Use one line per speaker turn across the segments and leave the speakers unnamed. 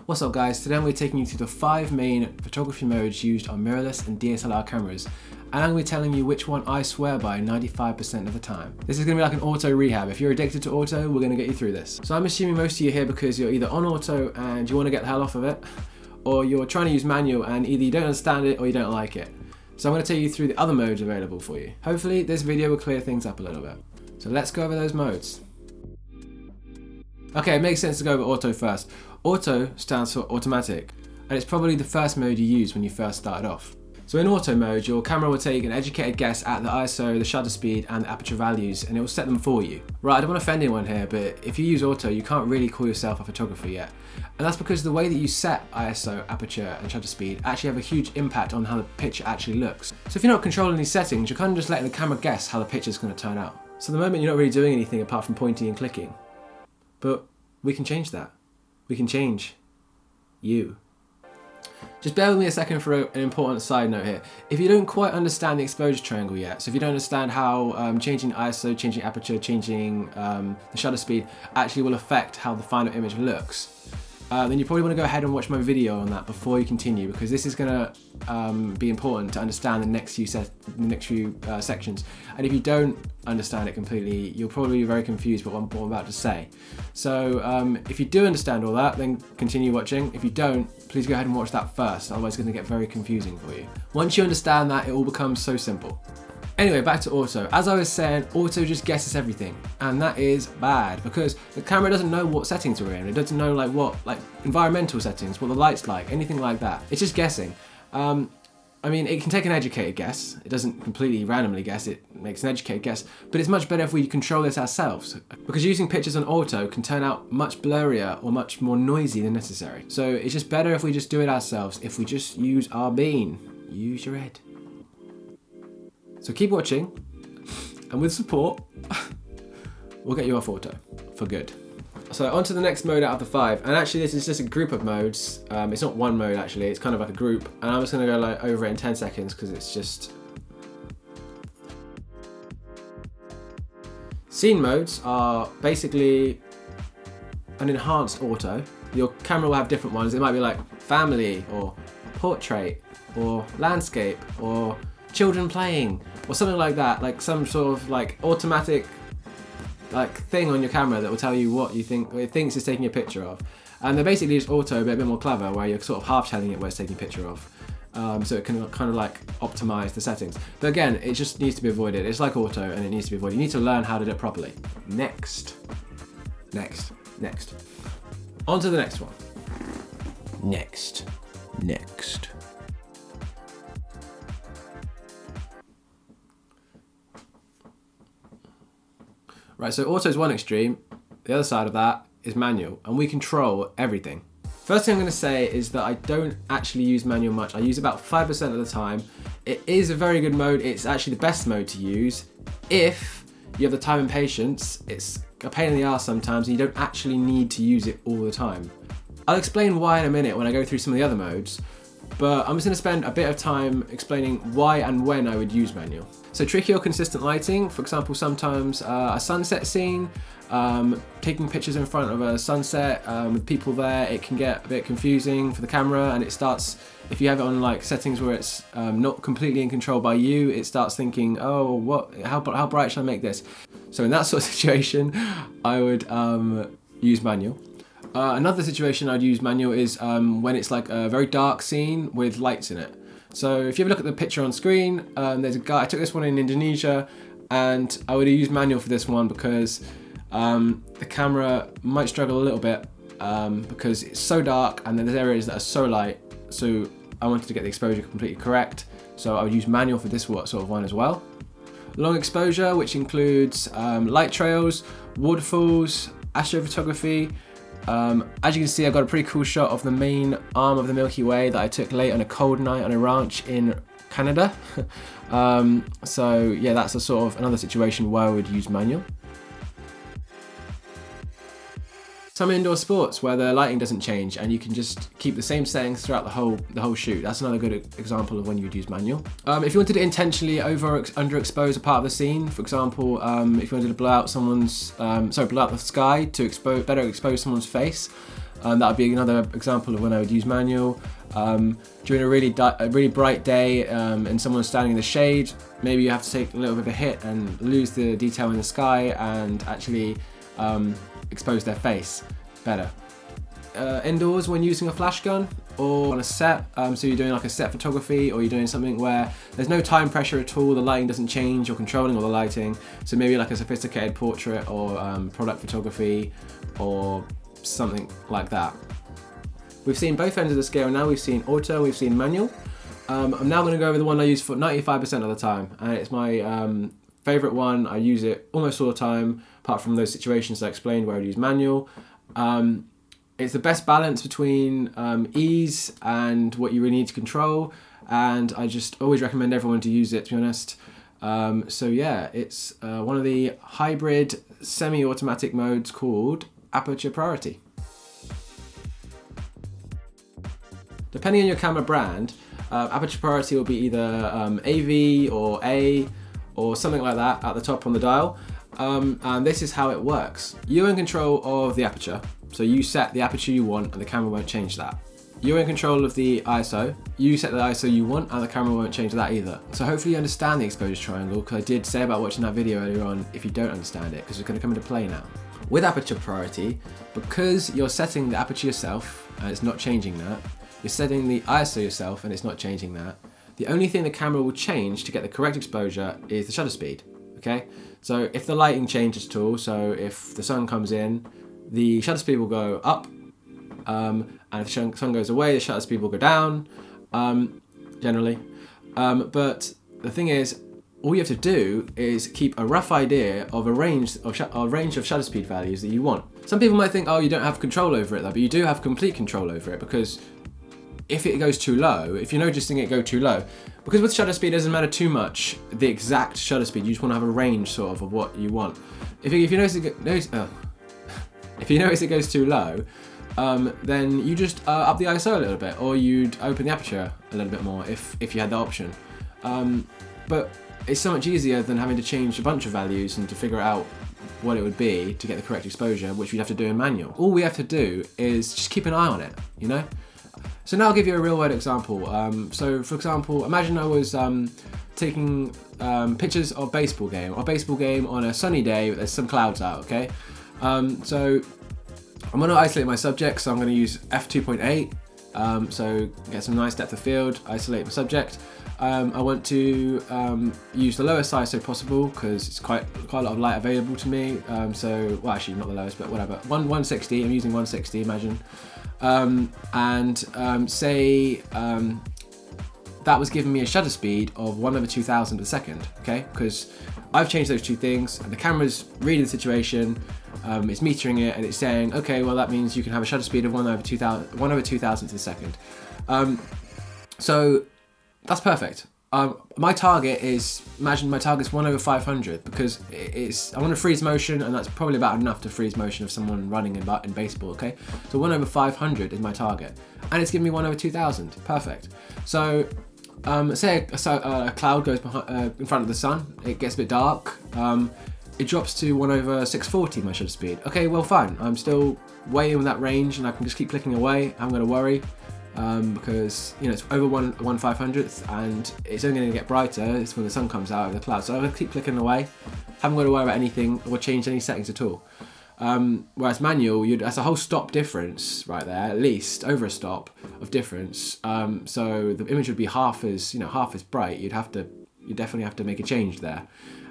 What's up guys, today I'm going to be taking you through the 5 main photography modes used on mirrorless and DSLR cameras, and I'm going to be telling you which one I swear by 95% of the time. This is going to be like an auto rehab. If you're addicted to auto, we're going to get you through this. So I'm assuming most of you are here because you're either on auto and you want to get the hell off of it, or you're trying to use manual and either you don't understand it or you don't like it. So I'm going to take you through the other modes available for you. Hopefully this video will clear things up a little bit. So let's go over those modes. Okay, it makes sense to go over auto first. Auto stands for automatic, and it's probably the first mode you use when you first started off. So in auto mode, your camera will take an educated guess at the ISO, the shutter speed, and the aperture values, and it will set them for you. Right, I don't want to offend anyone here, but if you use auto, you can't really call yourself a photographer yet. And that's because the way that you set ISO, aperture, and shutter speed actually have a huge impact on how the picture actually looks. So if you're not controlling these settings, you're kind of just letting the camera guess how the picture's going to turn out. So at the moment, you're not really doing anything apart from pointing and clicking. But we can change that. We can change you. Just bear with me a second for an important side note here. If you don't quite understand the exposure triangle yet, so if you don't understand how changing ISO, changing aperture, changing the shutter speed actually will affect how the final image looks, then you probably want to go ahead and watch my video on that before you continue, because this is going to be important to understand the next few sections. And if you don't understand it completely, you'll probably be very confused by what I'm about to say. So if you do understand all that, then continue watching. If you don't, please go ahead and watch that first, otherwise it's going to get very confusing for you. Once you understand that, it all becomes so simple. Anyway, back to auto. As I was saying, auto just guesses everything, and that is bad because the camera doesn't know what settings we're in. It doesn't know like environmental settings, what the light's like, anything like that. It's just guessing. I mean, it can take an educated guess. It doesn't completely randomly guess, it makes an educated guess, but it's much better if we control this ourselves, because using pictures on auto can turn out much blurrier or much more noisy than necessary. So it's just better if we just do it ourselves, if we just use our bean. Use your head. So keep watching, and with support, we'll get you off auto for good. So on to the next mode out of the 5, and actually this is just a group of modes. It's not one mode actually, it's kind of like a group, and I'm just going to go like over it in 10 seconds because it's just... Scene modes are basically an enhanced auto. Your camera will have different ones. It might be like family, or portrait, or landscape, or children playing, or something like that, like some sort of like automatic like thing on your camera that will tell you what you think it thinks it's taking a picture of. And they're basically just auto, but a bit more clever, where you're sort of half telling it where it's taking a picture of, so it can kind of like optimize the settings. But again, it just needs to be avoided. It's like auto and it needs to be avoided. You need to learn how to do it properly. Next. On to the next one. Next. Right, so auto is one extreme, the other side of that is manual, and we control everything. First thing I'm going to say is that I don't actually use manual much. I use about 5% of the time. It is a very good mode. It's actually the best mode to use if you have the time and patience. It's a pain in the ass sometimes, and you don't actually need to use it all the time. I'll explain why in a minute when I go through some of the other modes, but I'm just going to spend a bit of time explaining why and when I would use manual. So tricky or consistent lighting, for example, sometimes a sunset scene, taking pictures in front of a sunset with people there, it can get a bit confusing for the camera, and it starts, if you have it on like settings where it's not completely in control by you, it starts thinking, oh, how bright should I make this? So in that sort of situation, I would use manual. Another situation I'd use manual is when it's like a very dark scene with lights in it. So if you ever look at the picture on screen, there's a guy, I took this one in Indonesia, and I would use manual for this one because the camera might struggle a little bit because it's so dark, and then there's areas that are so light, so I wanted to get the exposure completely correct, so I would use manual for this sort of one as well. Long exposure, which includes light trails, waterfalls, astrophotography. As you can see, I've got a pretty cool shot of the main arm of the Milky Way that I took late on a cold night on a ranch in Canada. So yeah, that's a sort of another situation where I would use manual. Some indoor sports where the lighting doesn't change and you can just keep the same settings throughout the whole shoot. That's another good example of when you would use manual. If you wanted to intentionally underexpose a part of the scene, for example, if you wanted to blow out the sky to better expose someone's face, That would be another example of when I would use manual. During a really bright day and someone's standing in the shade, maybe you have to take a little bit of a hit and lose the detail in the sky and actually expose their face better. Indoors, when using a flash gun or on a set, so you're doing like a set photography, or you're doing something where there's no time pressure at all, the lighting doesn't change, you're controlling all the lighting, so maybe like a sophisticated portrait or product photography or something like that. We've seen both ends of the scale now. We've seen auto, we've seen manual. I'm now going to go over the one I use for 95% of the time, and it's my favorite one. I use it almost all the time, apart from those situations I explained where I would use manual. It's the best balance between ease and what you really need to control, and I just always recommend everyone to use it, to be honest. So yeah, it's one of the hybrid semi-automatic modes called Aperture Priority. Depending on your camera brand, Aperture Priority will be either AV or A or something like that at the top on the dial. And this is how it works. You're in control of the aperture, so you set the aperture you want and the camera won't change that. You're in control of the ISO, you set the ISO you want and the camera won't change that either. So hopefully you understand the exposure triangle, because I did say about watching that video earlier on if you don't understand it, because it's going to come into play now. With Aperture Priority, because you're setting the aperture yourself and it's not changing that, you're setting the ISO yourself and it's not changing that, the only thing the camera will change to get the correct exposure is the shutter speed, okay? So if the lighting changes at all, so if the sun comes in, the shutter speed will go up, and if the sun goes away, the shutter speed will go down, generally. But the thing is, all you have to do is keep a rough idea of a range of shutter speed values that you want. Some people might think, oh, you don't have control over it though, but you do have complete control over it, because if it goes too low, if you're noticing it go too low, because with shutter speed it doesn't matter too much the exact shutter speed, you just want to have a range sort of what you want. If you notice it goes too low, then you just up the ISO a little bit, or you'd open the aperture a little bit more if you had the option. But it's so much easier than having to change a bunch of values and to figure out what it would be to get the correct exposure, which we'd have to do in manual. All we have to do is just keep an eye on it, you know? So now I'll give you a real world example. So for example, imagine I was taking pictures of a baseball game on a sunny day, there's some clouds out, okay? So I'm going to isolate my subject, so I'm going to use f2.8, so get some nice depth of field, isolate my subject. I want to use the lowest ISO possible, because it's quite a lot of light available to me. So, well, actually not the lowest, but whatever. 160, I'm using 160, imagine. Say that was giving me a shutter speed of 1/2000 a second, okay? Because I've changed those two things, and the camera's reading the situation, it's metering it, and it's saying, okay, well that means you can have a shutter speed of 1/2000 a second. So that's perfect. My target is, imagine my target's 1/500, because I want to freeze motion, and that's probably about enough to freeze motion of someone running in baseball, okay? So 1/500 is my target, and it's giving me 1/2000, perfect. So say a cloud goes in front of the sun, it gets a bit dark, it drops to 1/640 my shutter speed. Okay, well fine, I'm still way in that range, and I can just keep clicking away, I'm going to worry. Because you know it's over 1/500th, and it's only going to get brighter. It's when the sun comes out of the clouds. So I'm going to keep clicking away. Haven't got to worry about anything or change any settings at all. Whereas manual, that's a whole stop difference right there, at least over a stop of difference. So the image would be half as bright. You'd definitely have to make a change there.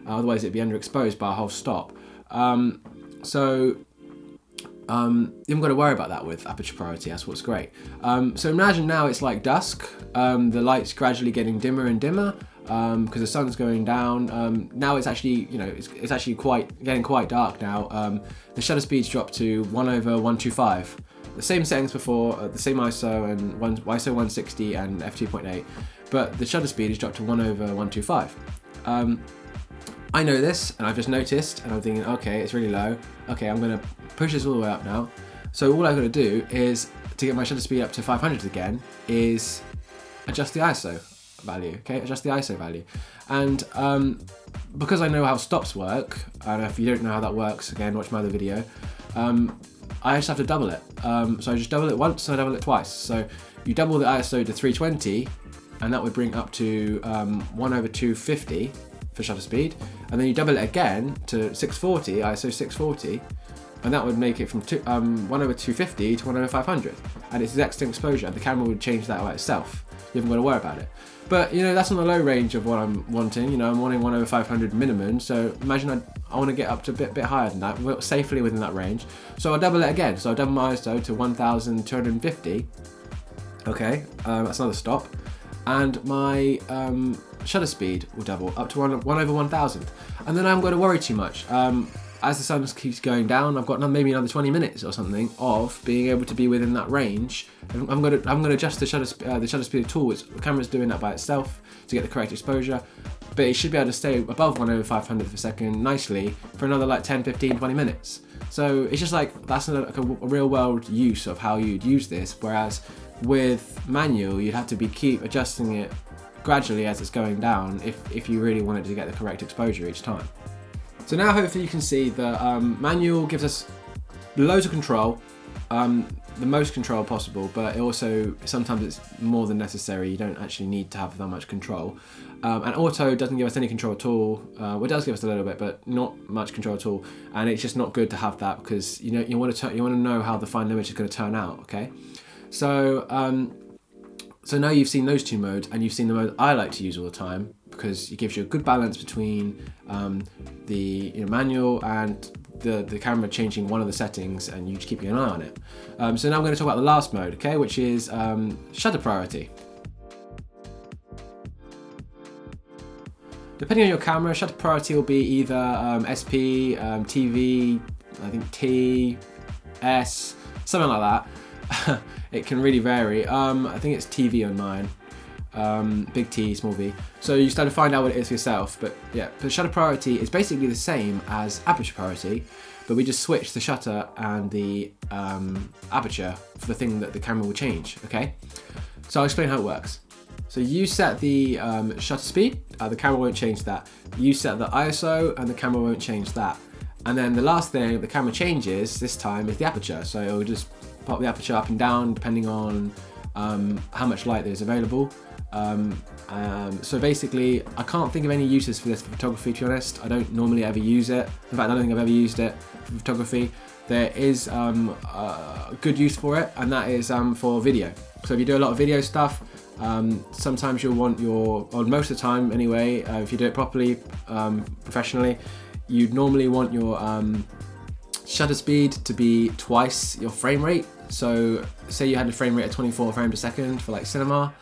Otherwise, it'd be underexposed by a whole stop. You haven't got to worry about that with Aperture Priority. That's what's great. So imagine now it's like dusk. The light's gradually getting dimmer and dimmer because the sun's going down. Now it's actually, it's actually getting quite dark now. The shutter speed's dropped to 1/125. The same settings before, the same ISO and ISO 160 and f2.8, but the shutter speed is dropped to 1/125. I know this, and I've just noticed, and I'm thinking, okay, it's really low. Okay, I'm going to push this all the way up now. So all I've got to do is, to get my shutter speed up to 500 again, is adjust the ISO value, okay? Adjust the ISO value. And because I know how stops work, and if you don't know how that works, again, watch my other video, I just have to double it. So I just double it once and I double it twice. So you double the ISO to 320 and that would bring up to 1/250 for shutter speed. And then you double it again to 640, ISO 640, and that would make it from 1/250 to 1/500. And it's the exact same exposure. The camera would change that by itself. You haven't got to worry about it. But you know, that's on the low range of what I'm wanting. You know, I'm wanting 1/500 minimum. So imagine I want to get up to a bit higher than that, safely within that range. So I'll double it again. So I'll double my ISO to 1250. Okay, that's another stop. And my shutter speed will double up to 1/1000. And then I haven't got to worry too much. As the sun keeps going down, I've got maybe another 20 minutes or something of being able to be within that range. I'm going to adjust the shutter speed at all. The camera's doing that by itself to get the correct exposure, but it should be able to stay above 1/500 per second nicely for another like 10, 15, 20 minutes. So it's just like, that's a real world use of how you'd use this. Whereas with manual, you'd have to keep adjusting it gradually as it's going down if you really wanted to get the correct exposure each time. So now hopefully you can see that manual gives us loads of control, the most control possible, but it also, sometimes it's more than necessary. You don't actually need to have that much control. And auto doesn't give us any control at all. Well, it does give us a little bit, but not much control at all. And it's just not good to have that, because you know, you want to know how the final image is going to turn out. Okay, so so now you've seen those two modes, and you've seen the mode I like to use all the time, because it gives you a good balance between the manual and the camera changing one of the settings and you just keeping an eye on it. So now I'm going to talk about the last mode, okay, which is shutter priority. Depending on your camera, shutter priority will be either SP, TV, I think T, S, something like that. It can really vary. I think it's TV on mine. Big T, small v. So you start to find out what it is for yourself. But yeah, the shutter priority is basically the same as aperture priority, but we just switch the shutter and the aperture for the thing that the camera will change. Okay, so I'll explain how it works. So you set the shutter speed, the camera won't change that. You set the ISO and the camera won't change that. And then the last thing the camera changes this time is the aperture. So it'll just pop the aperture up and down depending on how much light there's available. So basically, I can't think of any uses for this for photography, to be honest. I don't normally ever use it. In fact, I don't think I've ever used it for photography. There is a good use for it, and that is for video. So if you do a lot of video stuff, sometimes you'll want or most of the time anyway, if you do it properly, professionally, you'd normally want your shutter speed to be twice your frame rate. So say you had a frame rate of 24 frames per second for like cinema,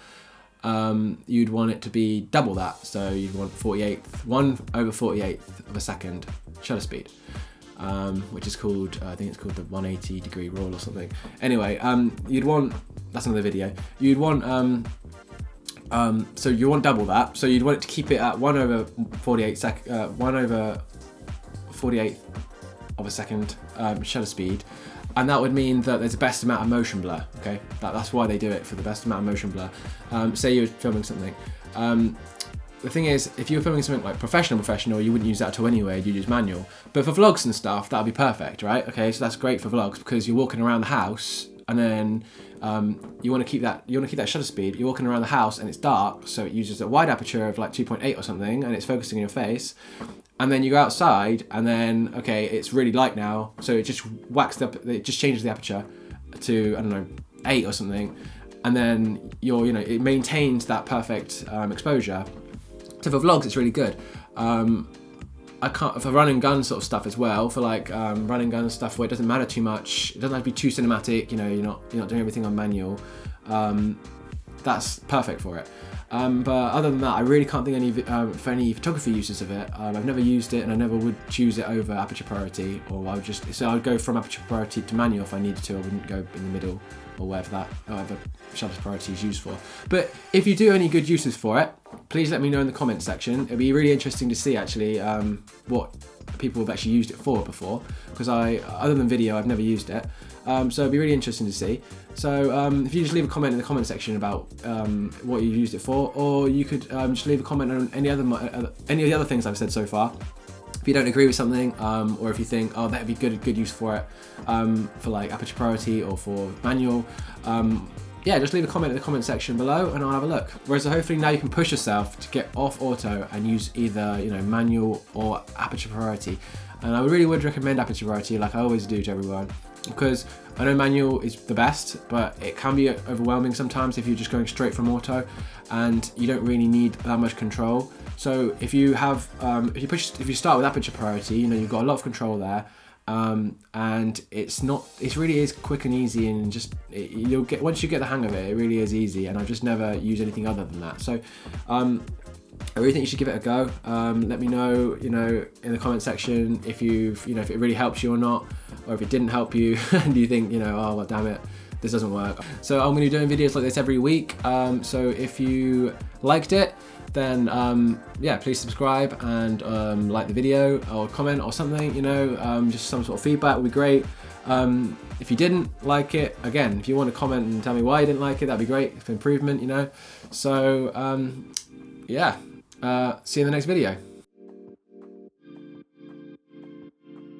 you'd want it to be double that. So you'd want 1/48th of a second shutter speed, which is called, I think it's called the 180 degree rule or something. Anyway, you'd want, that's another video, you'd want, so you want double that. So you'd want it to keep it at 1/48th of a second shutter speed. And that would mean that there's the best amount of motion blur, okay? That's why they do it, for the best amount of motion blur. Say you're filming something. The thing is, if you were filming something like professional, you wouldn't use that at all anyway, you'd use manual. But for vlogs and stuff, that would be perfect, right? Okay, so that's great for vlogs because you're walking around the house and then you want to keep that shutter speed. You're walking around the house and it's dark, so it uses a wide aperture of like 2.8 or something, and it's focusing on your face. And then you go outside, and then okay, it's really light now, so it just it just changes the aperture to, I don't know, 8 or something, and then it maintains that perfect exposure. So for vlogs, it's really good. I can't, for run and gun sort of stuff as well, for like run and gun stuff where it doesn't matter too much, it doesn't have to be too cinematic. You're not doing everything on manual. That's perfect for it. But other than that, I really can't think for any photography uses of it. I've never used it, and I never would choose it over aperture priority, or I'd go from aperture priority to manual if I needed to. I wouldn't go in the middle or whatever shutter priority is used for. But if you do any good uses for it, please let me know in the comments section. It'd be really interesting to see actually what people have actually used it for before, because other than video, I've never used it. So it'd be really interesting to see. So if you just leave a comment in the comment section about what you used it for, or you could just leave a comment on any of the other things I've said so far. If you don't agree with something, or if you think, oh, that'd be good use for it, for like Aperture Priority or for manual, yeah, just leave a comment in the comment section below and I'll have a look. Whereas hopefully now you can push yourself to get off auto and use either, you know, manual or Aperture Priority. And I really would recommend Aperture Priority, like I always do to everyone, because I know manual is the best, but it can be overwhelming sometimes if you're just going straight from auto and you don't really need that much control. So if you have, if you start with Aperture Priority, you know, you've got a lot of control there. And it really is quick and easy, and just you'll get, once you get the hang of it, it really is easy. And I've just never used anything other than that. So I really think you should give it a go. Let me know, you know, in the comment section if if it really helps you or not, or if it didn't help you and you think, you know, oh well, damn it, this doesn't work. So I'm going to be doing videos like this every week. So if you liked it, then yeah, please subscribe and like the video or comment or something, you know, just some sort of feedback would be great. If you didn't like it, again, if you want to comment and tell me why you didn't like it, that'd be great for improvement, you know. So yeah, see you in the next video.